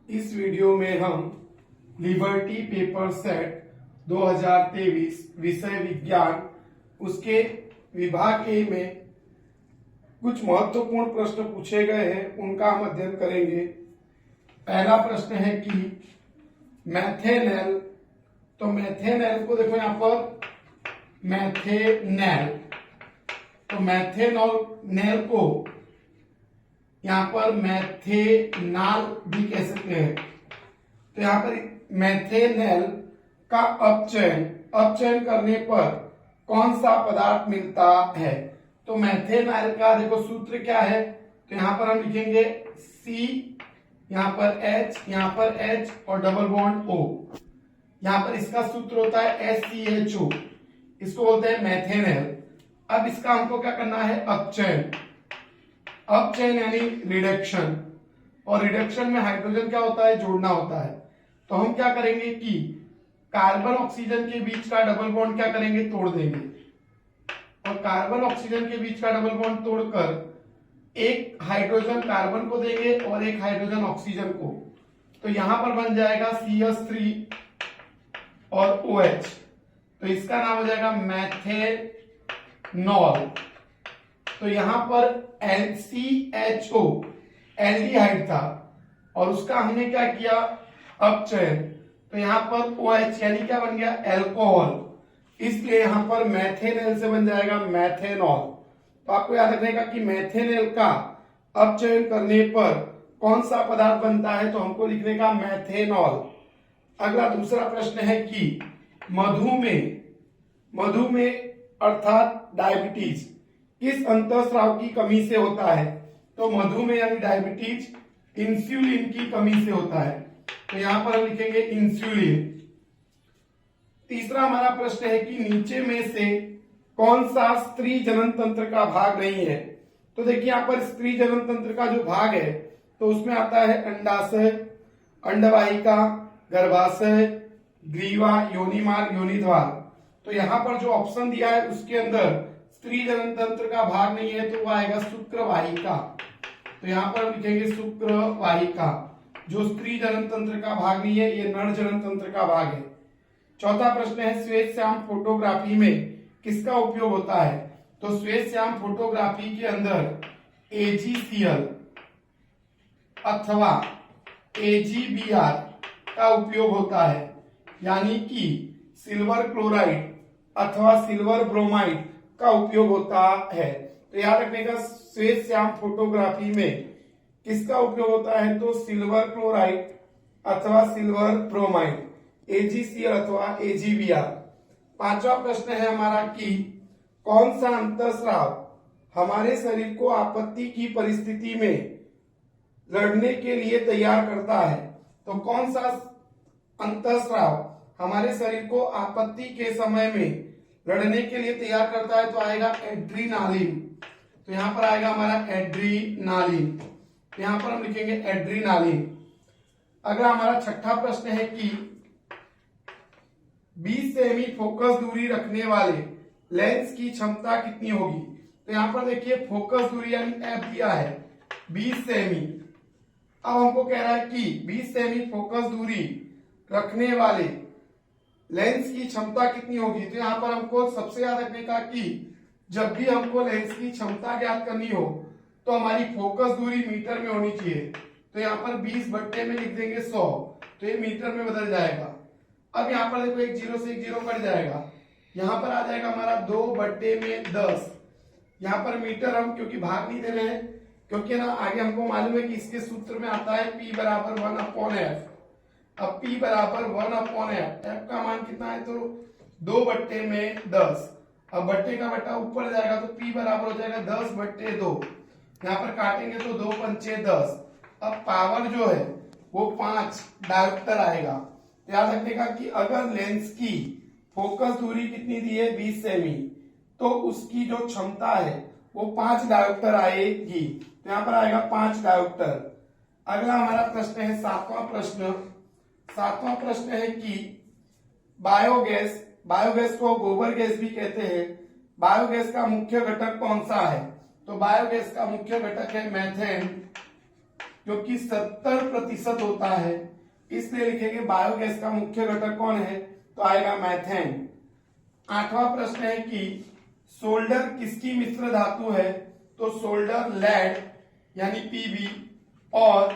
इस वीडियो में हम लिबर्टी पेपर सेट 2023 विषय विज्ञान उसके विभाग ए में कुछ महत्वपूर्ण प्रश्न पूछे गए हैं, उनका हम अध्ययन करेंगे। पहला प्रश्न है कि मैथेनेल, तो मैथेनेल को देखो यहां पर मैथेनेल, तो मैथेनेल को यहां पर मैथेनॉल भी कह सकते हैं। तो यहां पर मैथेनेल का अपचयन करने पर कौन सा पदार्थ मिलता है? तो मैथेनेल का देखो सूत्र क्या है, तो यहां पर हम लिखेंगे C, यहां पर H, यहां पर H और डबल बॉन्ड O। यहां पर इसका सूत्र होता है SCHO, इसको बोलते हैं मैथेनेल। अब इसका हमको क्या करना है? अपचयन यानी रिडक्शन, और रिडक्शन में हाइड्रोजन क्या होता है? जोड़ना होता है। तो हम क्या करेंगे कि कार्बन ऑक्सीजन के बीच का डबल बॉन्ड क्या करेंगे? तोड़ देंगे, और कार्बन ऑक्सीजन के बीच का डबल बॉन्ड तोड़कर एक हाइड्रोजन कार्बन को देंगे और एक हाइड्रोजन ऑक्सीजन को। तो यहां पर बन जाएगा CH3 और OH, तो इसका नाम हो जाएगा मैथेनॉल। तो यहां पर LCHO एल्डिहाइड था और उसका हमने क्या किया? अपचयन। तो यहां पर OH यानी क्या बन गया? एल्कोहल, इसलिए यहां पर मैथेनेल से बन जाएगा मैथेनॉल। तो आपको याद रखने का कि मैथेनेल का अपचयन करने पर कौन सा पदार्थ बनता है, तो हमको लिखने का मैथेनॉल। अगला दूसरा प्रश्न है कि मधुमेह अर्थात डायबिटीज किस अंतःस्राव की कमी से होता है? तो मधुमेह यानी डायबिटीज इंसुलिन की कमी से होता है, तो यहां पर हम लिखेंगे इंसुलिन। तीसरा हमारा प्रश्न है कि नीचे में से कौन सा स्त्री जनन तंत्र का भाग नहीं है? तो देखिए यहां पर स्त्री जनन तंत्र का जो भाग है, तो उसमें आता है अंडाशय, अंडवाहिका, गर्भाशय, ग्रीवा, योनिमार्ग, योनिद्वार। तो यहां पर जो ऑप्शन दिया है उसके अंदर स्त्री जनन तंत्र का भाग नहीं है, तो वो आएगा शुक्रवाहिका। तो यहां पर हम लिखेंगे शुक्रवाहिका। जो स्त्री जनन तंत्र का भाग नहीं है, ये नर जनन तंत्र का भाग है। चौथा प्रश्न है श्वेत श्याम फोटोग्राफी में किसका उपयोग होता है? तो श्वेत श्याम फोटोग्राफी के अंदर AgCl अथवा AgBr का उपयोग होता है, यानी कि सिल्वर क्लोराइड अथवा सिल्वर ब्रोमाइड का उपयोग होता है। तो याद रखने का श्वेत श्याम फोटोग्राफी में किसका उपयोग होता है? तो सिल्वर क्लोराइड अथवा सिल्वर ब्रोमाइड, AgCl अथवा AgBr। पांचवा प्रश्न है हमारा कि कौन सा अंतःस्राव हमारे शरीर को आपत्ति की परिस्थिति में लड़ने के लिए तैयार करता है? तो कौन सा अंतःस्राव हमारे शरीर को आपत्ति के समय में लड़ने के लिए तैयार करता है? तो आएगा एड्रीनालिन। तो यहां पर आएगा हमारा एड्रीनालिन, तो यहां पर हम लिखेंगे एड्रीनालिन। अगला हमारा छठा प्रश्न है कि 20 सेमी फोकस दूरी रखने वाले लेंस की क्षमता कितनी होगी? तो यहां पर देखिए फोकस दूरी यानी F दिया है 20 सेमी। अब हमको कह रहा है कि 20 सेमी फोकस दूरी रखने वाले लेंस की क्षमता कितनी होगी? तो यहां पर हमको सबसे याद रखने का कि जब भी हमको लेंस की क्षमता ज्ञात करनी हो तो हमारी फोकस दूरी मीटर में होनी चाहिए। तो यहां पर 20 बट्टे में लिख देंगे 100, तो ये मीटर में बदल जाएगा। अब यहां पर देखो एक जीरो से एक जीरो कट जाएगा, यहां पर आ जाएगा हमारा 2 बट्टे में 10। यहां पर मीटर हम क्योंकि भाग नहीं दे रहे हैं, क्योंकि ना आगे हमको मालूम है कि इसके सूत्र में आता है P बराबर 1/F। अब P बराबर 1/F, F का मान कितना है? तो 2 बट्टे में 10। अब बट्टे का बट्टा ऊपर जाएगा तो P बराबर हो जाएगा 10/2। यहाँ पर काटेंगे तो 2 पंचे 10। अब पावर जो है वो 5 डायोप्टर आएगा। याद रखने का कि अगर लेंस की फोकस दूरी कितनी दी है? 20 सेमी, तो उसकी जो क्षमता है वो 5 डायोप्टर आएगी। तो यहाँ पर आएगा 5 डायोप्टर। अगला हमारा प्रश्न है सातवां प्रश्न है कि बायोगैस को गोबर गैस भी कहते हैं, बायोगैस का मुख्य घटक कौन सा है? तो बायोगैस का मुख्य घटक है मेथेन, जो कि 70% होता है, इसलिए लिखेंगे बायोगैस का मुख्य घटक कौन है, तो आएगा मैथेन। 8वां प्रश्न है कि सोल्डर किसकी मिश्र धातु है, तो सोल्डर लेड यानी पीबी और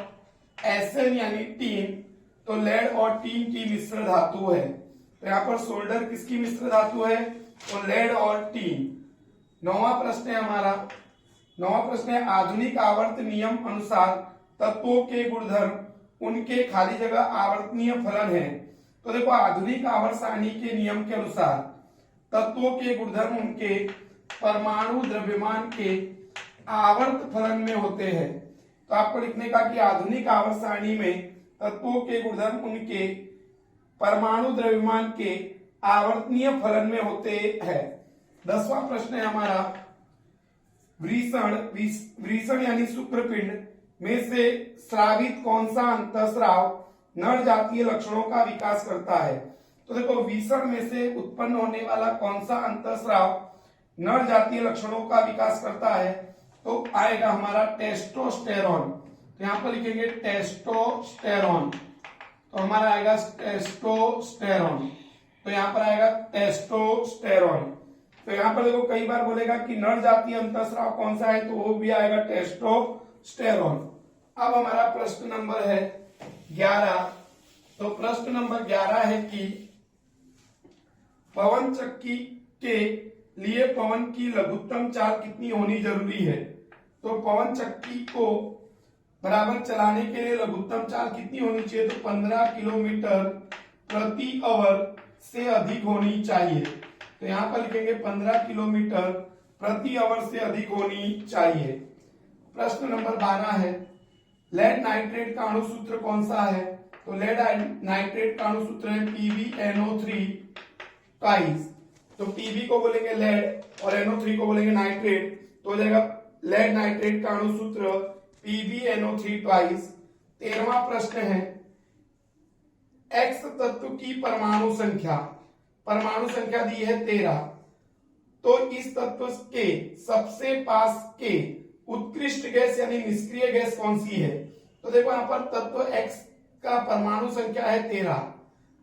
एसएन यानी टीन, तो लेड और टीन की मिश्र धातु है। तो यहाँ पर सोल्डर किसकी मिश्र धातु है, तो लेड और टीन। 9वां प्रश्न है हमारा, 9वां प्रश्न है आधुनिक आवर्त नियम अनुसार तत्वों के गुणधर्म उनके खाली जगह आवर्तनीय फलन है। तो देखो आधुनिक आवर्त सारणी के नियम के अनुसार तत्वों के गुणधर्म उनके परमाणु द्रव्यमान के आवर्त फलन में होते हैं। तो आपको लिखने का कि आधुनिक आवर्त सारणी में तत्वों के गुणधर्म उनके परमाणु द्रव्यमान के आवर्तनीय फलन में होते हैं। 10वां प्रश्न है हमारा वृषण यानी शुक्रपिंड में से स्रावित कौन सा अंतःस्राव नर जातीय लक्षणों का विकास करता है। तो देखो वृषण में से उत्पन्न होने वाला कौन सा अंतःस्राव नर जातीय लक्षणों का विकास करता है, तो आएगा हमारा टेस्टोस्टेरोन। तो यहां पर लिखेंगे टेस्टोस्टेरोन, तो हमारा आएगा टेस्टोस्टेरोन। तो यहां पर आएगा टेस्टोस्टेरोन। तो यहां पर देखो कई बार बोलेगा कि नर जातीय अंतःस्राव कौन सा है, तो वो भी आएगा टेस्टोस्टेरोन। अब हमारा प्रश्न नंबर है 11। तो प्रश्न नंबर 11 है कि पवन चक्की के लिए पवन की लघुत्तम चाल कितनी होनी जरूरी है। तो पवन चक्की को बराबर चलाने के लिए लघुत्तम चाल कितनी होनी चाहिए, तो 15 किलोमीटर प्रति आवर से अधिक होनी चाहिए। तो यहां पर लिखेंगे 15 किलोमीटर प्रति आवर से अधिक होनी चाहिए। प्रश्न नंबर 12 है लेड नाइट्रेट का अणु सूत्र कौन सा है। तो लेड नाइट्रेट का अणु सूत्र है PbNO3 ट्वाइस। तो Pb को बोलेंगे लेड और NO3 को बोलेंगे नाइट्रेट, तो हो जाएगा लेड नाइट्रेट का अणु सूत्र PbNO3 ट्वाइस। 13वां प्रश्न है X तत्व की परमाणु संख्या दी है 13। तो इस तत्व के सबसे पास के उत्कृष्ट गैस यानी निष्क्रिय गैस कौन सी है। तो देखो यहाँ पर तत्व X का परमाणु संख्या है 13।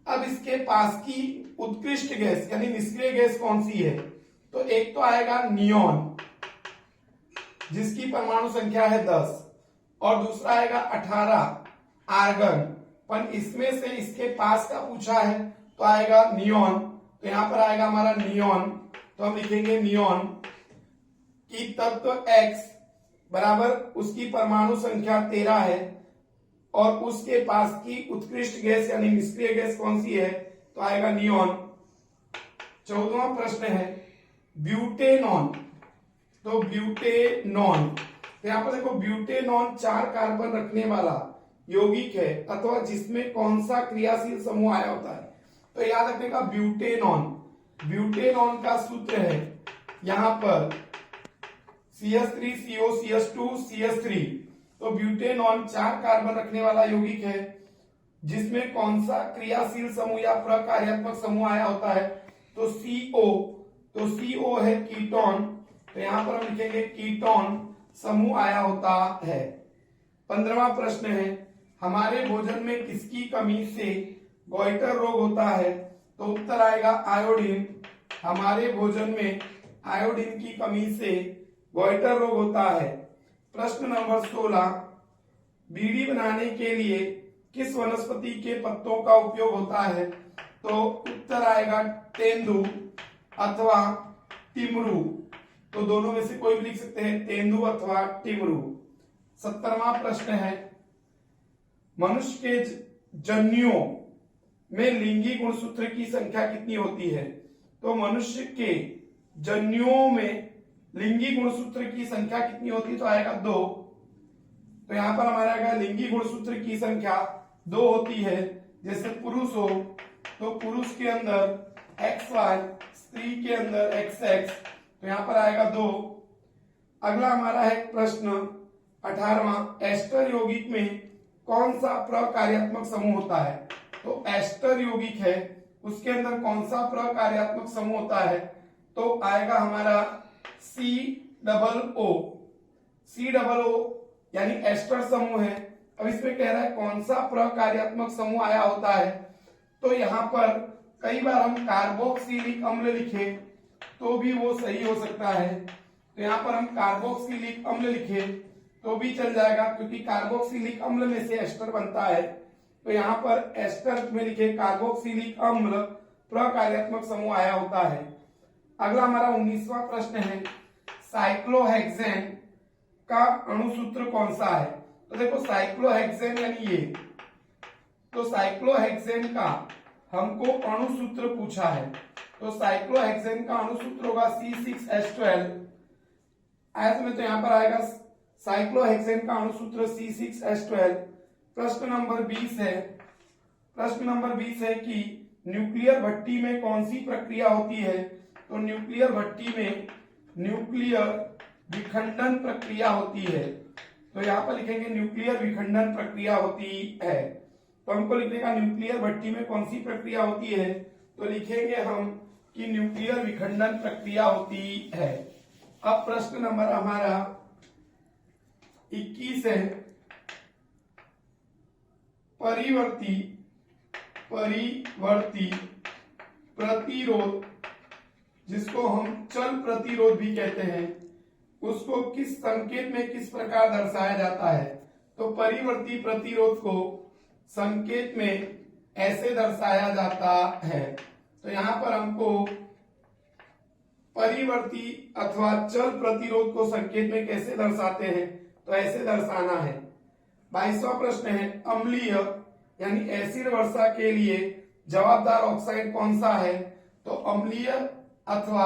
अब इसके पास की उत्कृष्ट गैस यानी निष्क्रिय गैस कौन सी है, तो एक तो आएगा नियोन जिसकी परमाणु संख्या है 10 और दूसरा आएगा 18 आर्गन, पर इसमें से इसके पास का पूछा है तो आएगा नियोन। तो यहां पर आएगा हमारा नियोन, तो हम लिखेंगे नियोन की तत्व X बराबर उसकी परमाणु संख्या 13 है और उसके पास की उत्कृष्ट गैस यानी निष्क्रिय गैस कौन सी है, तो आएगा नियोन। 14वां प्रश्न है ब्यूटेनॉन। तो ब्यूटेनॉन, तो यहां पर देखो ब्यूटेनॉन 4 कार्बन रखने वाला यौगिक है अथवा जिसमें कौन सा क्रियाशील समूह आया होता है। तो याद रखने का ब्यूटेनॉन का सूत्र है यहां पर CH3COCH2CH3। तो ब्यूटेनॉन 4 कार्बन रखने वाला यौगिक है जिसमें कौन सा क्रियाशील समूह या प्रकार्यात्मक समूह आया होता है, तो CO। तो CO है कीटोन, तो यहां पर हम लिखेंगे कीटोन समूह आया होता है। 15वां प्रश्न है हमारे भोजन में किसकी कमी से गॉइटर रोग होता है। तो उत्तर आएगा आयोडीन। हमारे भोजन में आयोडीन की कमी से गॉइटर रोग होता है। प्रश्न नंबर 16 बीड़ी बनाने के लिए किस वनस्पति के पत्तों का उपयोग होता है। तो उत्तर आएगा तेंदू अथवा टिमरू। तो दोनों में से कोई भी लिख सकते हैं, तेंदू अथवा टिमरू। 17वां प्रश्न है मनुष्य के जन्युओं में लिंगी गुणसूत्र की संख्या कितनी होती है। तो मनुष्य के जन्युओं में लिंगी गुणसूत्र की संख्या कितनी होती है, तो आएगा 2। तो यहां पर हमारा आएगा लिंगी गुणसूत्र की संख्या 2 होती है। जैसे पुरुष हो तो पुरुष के अंदर XY, स्त्री के अंदर XX, तो यहां पर आएगा 2। अगला हमारा है प्रश्न 18वां एस्टर यौगिक में कौन सा प्रकार्यात्मक समूह होता है। तो एस्टर यौगिक है उसके अंदर कौन सा प्रकार्यात्मक समूह होता है, तो आएगा हमारा COO। यानी एस्टर समूह है अब इसमें कह रहा है कौन सा प्रकार्यात्मक समूह आया होता है, तो यहाँ पर कई बार हम कार्बोक्सिलिक अम्ल लिखे तो भी वो सही हो सकता है। तो यहाँ पर हम कार्बोक्सिलिक अम्ल लिखे तो भी चल जाएगा, क्योंकि कार्बोक्सिलिक अम्ल में से एस्टर बनता है। तो यहाँ पर एस्टर में लिखे कार्बोक्सिलिक अम्ल प्रकार्यात्मक समूह आया होता है। अगला हमारा 19वां प्रश्न है, साइक्लोहेक्सेन का अणुसूत्र कौन सा है। तो देखो साइक्लोहेक्सेन यानी ये, तो साइक्लोहेक्सेन का हमको अणुसूत्र पूछा है। तो साइक्लोहेक्सेन का अणुसूत्र होगा C6H12। आयत में तो यहां पर आएगा साइक्लोहेक्सेन का अणुसूत्र C6H12। प्रश्न नंबर 20 है, प्रश्न नंबर 20 है कि न्यूक्लियर भट्टी में कौन सी प्रक्रिया होती है। तो न्यूक्लियर भट्टी में न्यूक्लियर विखंडन प्रक्रिया होती है। तो यहां पर लिखेंगे न्यूक्लियर विखंडन प्रक्रिया होती है। तो हमको लिखने का न्यूक्लियर भट्टी में कौन सी प्रक्रिया होती है, तो लिखेंगे हम कि न्यूक्लियर विखंडन प्रक्रिया होती है। अब प्रश्न नंबर हमारा 21 है, परिवर्ती प्रतिरोध, जिसको हम चल प्रतिरोध भी कहते हैं, उसको किस संकेत में किस प्रकार दर्शाया जाता है। तो परिवर्ती प्रतिरोध को संकेत में ऐसे दर्शाया जाता है। तो यहां पर हमको परिवर्ती अथवा चल प्रतिरोध को संकेत में कैसे दर्शाते हैं, तो ऐसे दर्शाना है। 22वां प्रश्न है, अम्लीय यानी एसिड वर्षा के लिए जवाबदार ऑक्साइड कौन सा है। तो अम्लीय अथवा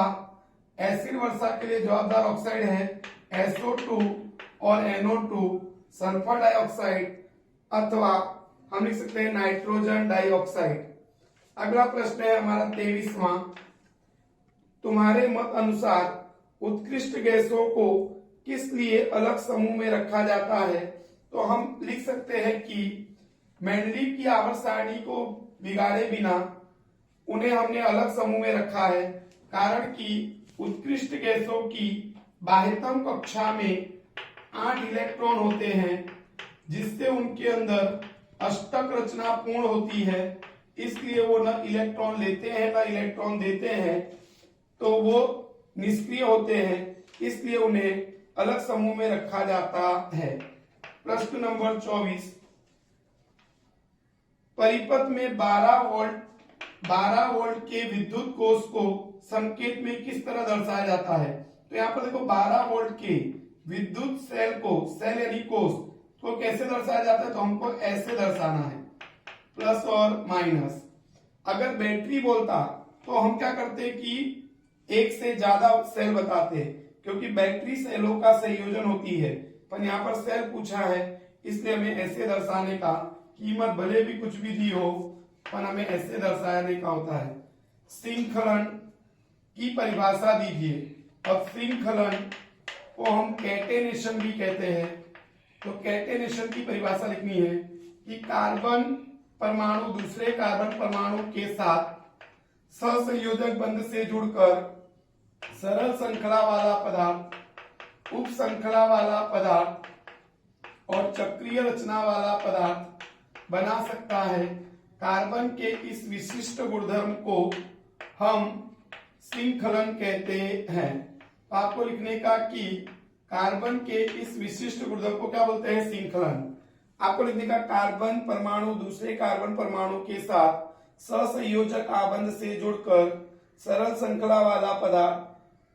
एसिड वर्षा के लिए जवाबदार ऑक्साइड है SO2 और NO2 सल्फर डाइऑक्साइड, अथवा हम लिख सकते हैं नाइट्रोजन डाइऑक्साइड। अगला प्रश्न है हमारा 23वां, तुम्हारे मत अनुसार उत्कृष्ट गैसों को किस लिए अलग समूह में रखा जाता है। तो हम लिख सकते हैं कि मेंडलीव की आवर्त सारणी को बिगाड़े बिना उन्हें हमने अलग समूह में रखा है, कारण कि उत्कृष्ट गैसों की बाह्यतम कक्षा में 8 इलेक्ट्रॉन होते हैं, जिससे उनके अंदर अष्टक रचना पूर्ण होती है। इसलिए वो न इलेक्ट्रॉन लेते हैं न इलेक्ट्रॉन देते हैं, तो वो निष्क्रिय होते हैं, इसलिए उन्हें अलग समूह में रखा जाता है। प्रश्न नंबर 24, परिपथ में 12 वोल्ट के विद्युत कोष को संकेत में किस तरह दर्शाया जाता है। तो यहाँ पर देखो 12 वोल्ट के विद्युत सेल को, सेल यानी कोष को कैसे दर्शाया जाता है, तो हमको ऐसे दर्शाना है, प्लस और माइनस। अगर बैटरी बोलता तो हम क्या करते कि एक से ज्यादा सेल बताते हैं, क्योंकि बैटरी सेलों का संयोजन होती है, पर यहाँ पर सेल पूछा है, इसलिए हमें ऐसे दर्शाने का, कीमत भले भी कुछ भी दी हो पर हमें ऐसे दर्शाने का होता है। श्रृंखलन की परिभाषा दीजिए। अब श्रृंखलन को हम कैटेनेशन भी कहते हैं। तो कैटेनेशन की परिभाषा लिखनी है कि कार्बन परमाणु दूसरे कार्बन परमाणु के साथ सहसंयोजक बंध से जुड़कर सरल श्रृंखला वाला पदार्थ, उप श्रृंखला वाला पदार्थ और चक्रीय रचना वाला पदार्थ बना सकता है। कार्बन के इस विशिष्ट गुणधर्म को हम श्रृंखलन कहते हैं। तो आपको लिखने का कि कार्बन के इस विशिष्ट गुणधर्म को क्या बोलते हैं, श्रृंखलन। आपको लिखने का कार्बन परमाणु दूसरे कार्बन परमाणु के साथ सहसंयोजक आबंध से जुड़कर सरल श्रृंखला वाला पदार्थ,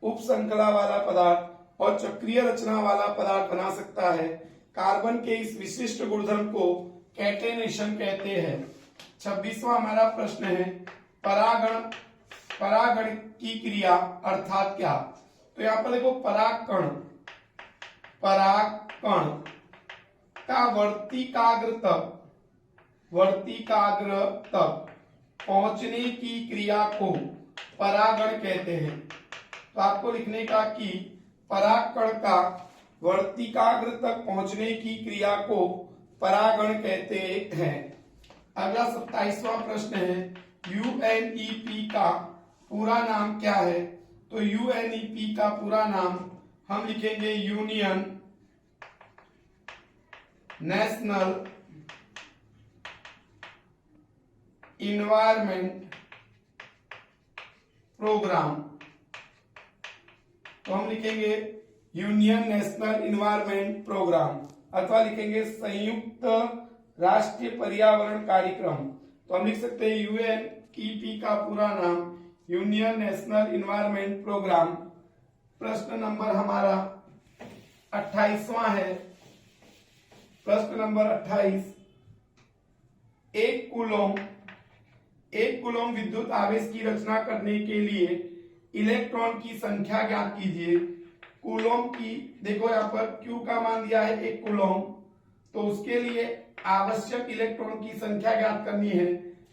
उप श्रृंखला वाला पदार्थ और चक्रीय रचना वाला पदार्थ बना सकता है। कार्बन के इस विशिष्ट गुणधर्म को कैटेनेशन कहते हैं। 26वां हमारा प्रश्न है, परागण की क्रिया अर्थात क्या। तो यहाँ पर देखो परागकण का वर्तिकाग्र तक पहुंचने की क्रिया को परागण कहते हैं। तो आपको लिखने का कि परागकण का वर्तिकाग्र तक पहुंचने की क्रिया को परागण कहते हैं। अगला 27वां प्रश्न है, यूएनईपी का पूरा नाम क्या है। तो यूएनईपी का पूरा नाम हम लिखेंगे यूनियन नेशनल इन्वायरमेंट प्रोग्राम। तो हम लिखेंगे यूनियन नेशनल इन्वायरमेंट प्रोग्राम अथवा लिखेंगे संयुक्त राष्ट्रीय पर्यावरण कार्यक्रम। तो हम लिख सकते हैं यूएनईपी का पूरा नाम यूनियन नेशनल इन्वायरमेंट प्रोग्राम। प्रश्न नंबर हमारा 28वां है। प्रश्न नंबर 28, एक कूलॉम विद्युत आवेश की रचना करने के लिए इलेक्ट्रॉन की संख्या ज्ञात कीजिए। कूलॉम की देखो यहाँ पर Q का मान दिया है 1 कूलॉम, तो उसके लिए आवश्यक इलेक्ट्रॉन की संख्या ज्ञात करनी है।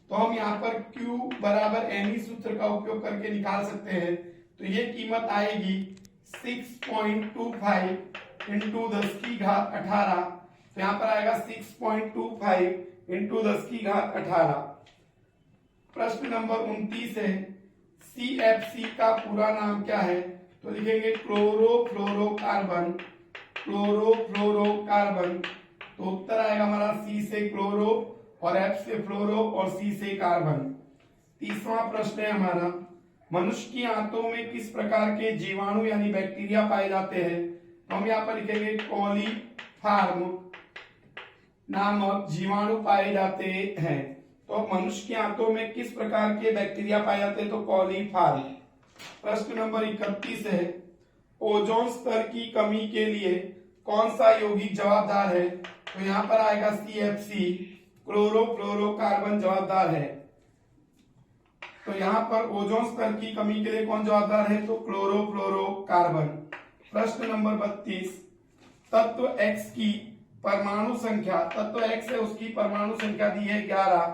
तो हम यहाँ पर Q बराबर me सूत्र का उपयोग करके निकाल सकते हैं। तो ये कीमत आएगी 6.25 इंटू 10 की घात 18। तो यहाँ पर आएगा 6.25 इंटू 10 की घात 18। प्रश्न नंबर 29 है, CFC का पूरा नाम क्या है? तो लिखेंगे क्लोरोफ्लोरोकार्बन। तो उत्तर आएगा हमारा C से क्लोरो और F से फ्लोरो और C से कार्बन। 30वां प्रश्न है हमारा, मनुष्य की आंतों में किस प्रकार के जीवाणु यानी बैक्टीरिया पाए जाते हैं? तो हम यहाँ पर लिखेंगे कॉलीफॉर्म नामक जीवाणु पाए जाते हैं। तो मनुष्य की आंतों में किस प्रकार के बैक्टीरिया पाए जाते हैं? तो कॉलीफॉर्म। प्रश्न नंबर 31 है, ओजोन स्तर की कमी के लिए कौन सा यौगिक जवाबदार है? तो यहाँ पर आएगा CFC क्लोरोफ्लोरोकार्बन जवाबदार है। तो यहाँ पर ओजोन स्तर की कमी के लिए कौन जवाबदार है? तो क्लोरोफ्लोरोकार्बन। प्रश्न नंबर 32, तत्व X की परमाणु संख्या, तत्व X है उसकी परमाणु संख्या दी है 11,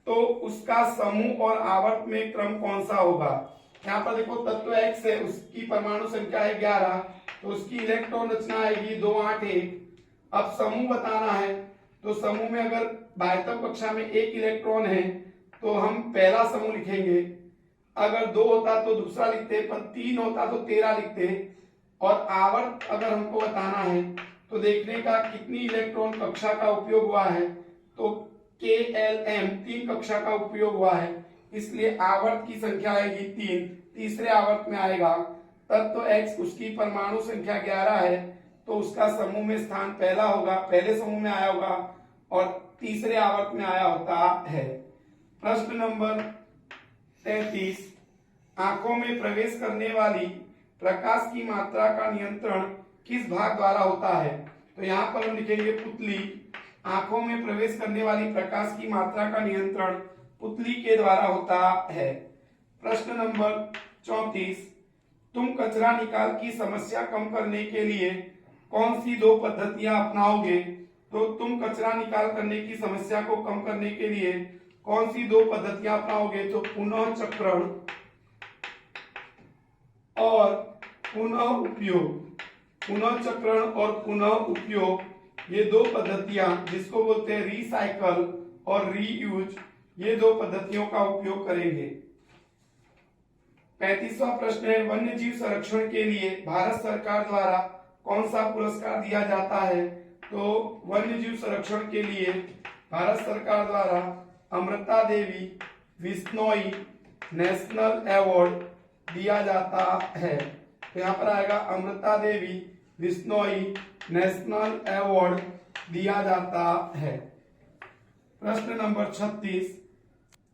तो उसका समूह और आवर्त में क्रम कौन सा होगा? यहाँ पर देखो तत्व X है उसकी परमाणु संख्या है 11, तो उसकी इलेक्ट्रॉन रचना आएगी 2 8 1। अब समूह बताना है, तो समूह में अगर बाह्यतम कक्षा में 1 इलेक्ट्रॉन है तो हम पहला समूह लिखेंगे, अगर 2 होता तो दूसरा लिखते, पर 3 होता तो 13 लिखते। और आवर्त अगर हमको बताना है तो देखने का कितनी इलेक्ट्रॉन कक्षा का उपयोग हुआ है, तो KLM 3 कक्षा का उपयोग हुआ है, इसलिए आवर्त की संख्या आएगी 3। तीसरे आवर्त में आएगा तत्व X उसकी परमाणु संख्या 11 है, तो उसका समूह में स्थान पहला होगा, पहले समूह में आया होगा और तीसरे आवर्त में आया होता है। प्रश्न नंबर 33, आंखों में प्रवेश करने वाली प्रकाश की मात्रा का नियंत्रण किस भाग द्वारा होता है? तो यहाँ पर हम लिखेंगे पुतली। आंखों में प्रवेश करने वाली प्रकाश की मात्रा का नियंत्रण पुतली के द्वारा होता है। प्रश्न नंबर 34, तुम कचरा निकाल की समस्या कम करने के लिए कौन सी 2 पद्धतियां अपनाओगे? तो तुम कचरा निकाल करने की समस्या को कम करने के लिए कौन सी 2 पद्धतियां अपनाओगे? तो पुनः चक्रण और पुनः उपयोग। पुनः चक्रण और पुनः उपयोग, ये 2 पद्धतियां जिसको बोलते हैं रिसाइकल और रीयूज, ये 2 पद्धतियों का उपयोग करेंगे। 35वां प्रश्न है, वन्य जीव संरक्षण के लिए भारत सरकार द्वारा कौन सा पुरस्कार दिया जाता है? तो वन्य जीव संरक्षण के लिए भारत सरकार द्वारा अमृता देवी बिश्नोई नेशनल अवार्ड दिया जाता है। तो यहाँ पर आएगा अमृता देवी बिश्नोई नेशनल अवार्ड दिया जाता है। प्रश्न नंबर 36,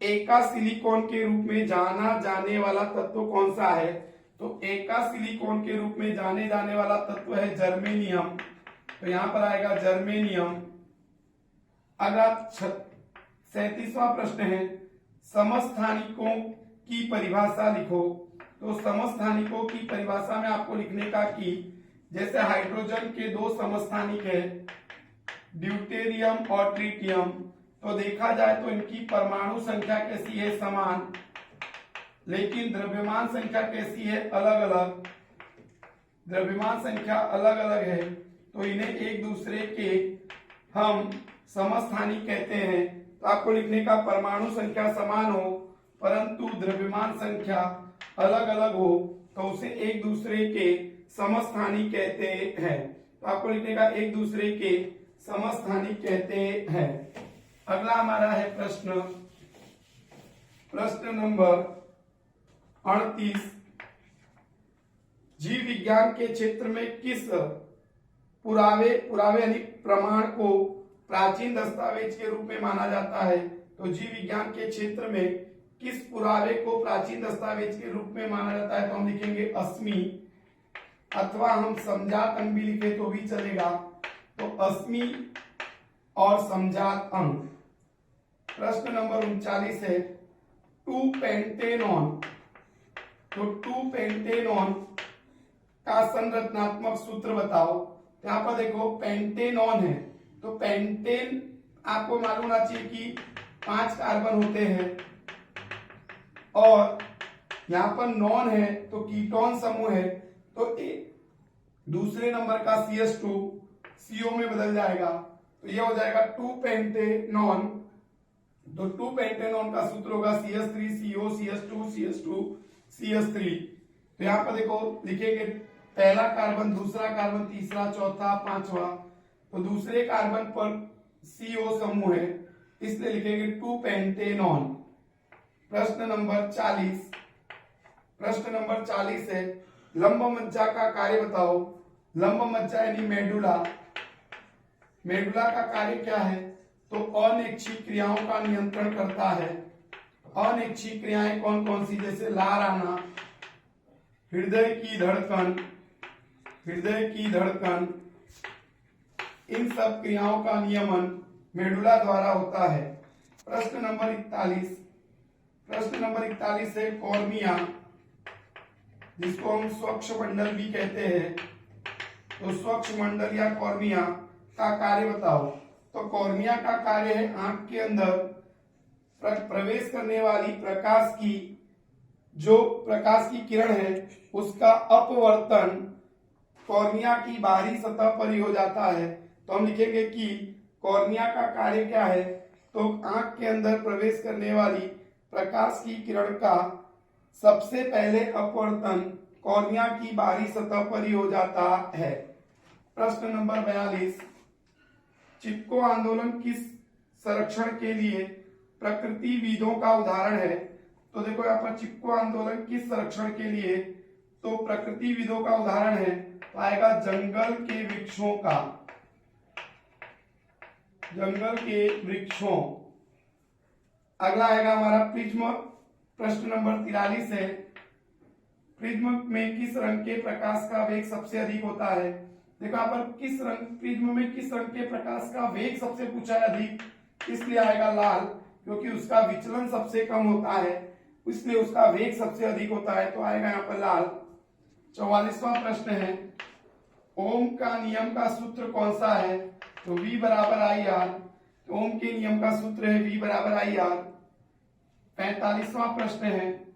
एका सिलिकॉन के रूप में जाना जाने वाला तत्व कौन सा है? तो एका सिलिकॉन के रूप में जाने जाने वाला तत्व है जर्मेनियम। तो यहाँ पर आएगा जर्मेनियम। अगला 37वां प्रश्न है, समस्थानिकों की परिभाषा लिखो। तो समस्थानिकों की परिभाषा में आपको लिखने का कि जैसे हाइड्रोजन के 2 समस्थानिक है, ड्यूटेरियम और ट्रिटियम, तो देखा जाए तो इनकी परमाणु संख्या कैसी है? समान, लेकिन द्रव्यमान संख्या कैसी है? अलग अलग। द्रव्यमान संख्या अलग अलग है, तो इन्हें एक दूसरे के हम समस्थानिक कहते हैं। तो आपको लिखने का परमाणु संख्या समान हो परंतु द्रव्यमान संख्या अलग अलग हो तो उसे एक दूसरे के समस्थानिक कहते हैं। तो आपको लिखने का एक दूसरे के समस्थानिक कहते हैं। अगला हमारा है प्रश्न नंबर 38। जीव विज्ञान के क्षेत्र में किस पुरावे यानी प्रमाण को प्राचीन दस्तावेज के रूप में माना जाता है? तो जीव विज्ञान के क्षेत्र में किस पुरावे को प्राचीन दस्तावेज के रूप में माना जाता है? तो हम लिखेंगे अस्मि, अथवा हम समझात अंग भी लिखे तो भी चलेगा। तो अस्मि और समझात अंग। प्रश्न नंबर 39 है 2-पेंटेनॉन। तो 2-पेंटेनॉन का संरचनात्मक सूत्र बताओ। यहाँ पर देखो पेंटेनॉन है, तो पेंटेन आपको मालूम होना चाहिए कि 5 कार्बन होते हैं, और यहाँ पर नॉन है तो कीटोन समूह है, तो दूसरे नंबर का CH2 CO में बदल जाएगा, तो ये हो जाएगा 2-पेंटेनॉन। तो 2-पेंटेनॉन का सूत्र होगा CH3CO CH2 CH2 CH3। तो यहाँ पर देखो लिखेंगे पहला कार्बन, दूसरा कार्बन, तीसरा, चौथा, पांचवा, तो दूसरे कार्बन पर CO समूह है, इसलिए लिखेंगे 2-पेंटेनॉन। प्रश्न नंबर 40 है लंब मज्जा का कार्य बताओ। लंब मज्जा यानी मेडुला का कार्य क्या है? तो अनैच्छिक क्रियाओं का नियंत्रण करता है। अनैच्छिक क्रियाएं कौन कौन सी? जैसे लार आना, हृदय की धड़कन, इन सब क्रियाओं का नियमन मेडुला द्वारा होता है। प्रश्न नंबर 41 है कॉर्निया, जिसको हम स्वच्छ मंडल भी कहते हैं। तो स्वच्छ मंडल या कॉर्निया का कार्य बताओ। तो कॉर्निया का कार्य है आंख के अंदर प्रवेश करने वाली प्रकाश की किरण है, उसका अपवर्तन कॉर्निया की बाहरी सतह पर ही हो जाता है। तो हम लिखेंगे कि कॉर्निया का कार्य क्या है? तो आंख के अंदर प्रवेश करने वाली प्रकाश की किरण का सबसे पहले अपवर्तन कॉर्निया की बाहरी सतह पर ही हो जाता है। प्रश्न नंबर 42 चिपको आंदोलन किस संरक्षण के लिए प्रकृतिविदों का उदाहरण है? तो देखो यहाँ पर चिपको आंदोलन किस संरक्षण के लिए, तो प्रकृतिविदों का उदाहरण है, तो आएगा जंगल के वृक्षों। अगला आएगा हमारा प्रिज्म। प्रश्न नंबर 43 है प्रिज्म में किस रंग के प्रकाश का वेग सबसे अधिक होता है? देखो यहाँ पर प्रिज्म में किस रंग के प्रकाश का वेग सबसे पूछा है अधिक, इसलिए आएगा लाल, क्योंकि उसका विचलन सबसे कम होता है, इसलिए उसका वेग सबसे अधिक होता है, तो आएगा यहाँ पर लाल। 44वां प्रश्न है ओम का नियम का सूत्र कौन सा है? तो V बराबर IR। ओम के नियम का सूत्र है V बराबर IR। 45वां प्रश्न है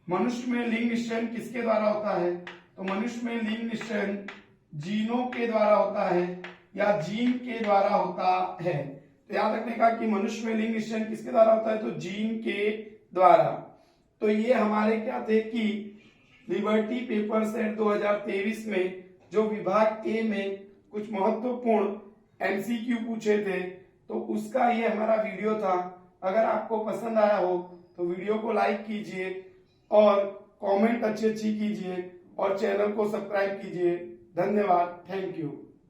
मनुष्य में लिंग निश्चयन किसके द्वारा होता है? तो मनुष्य में लिंग निश्चयन जीनों के द्वारा होता है या जीन के द्वारा होता है। तो याद रखने का कि मनुष्य में लिंग निश्चयन किसके द्वारा होता है? तो जीन के द्वारा। तो ये हमारे क्या थे कि लिबर्टी पेपर सेट 2023 में जो विभाग ए में कुछ महत्वपूर्ण MCQ पूछे थे, तो उसका ये हमारा वीडियो था। अगर आपको पसंद आया हो तो वीडियो को लाइक कीजिए और कमेंट अच्छी कीजिए और चैनल को सब्सक्राइब कीजिए। धन्यवाद, थैंक यू।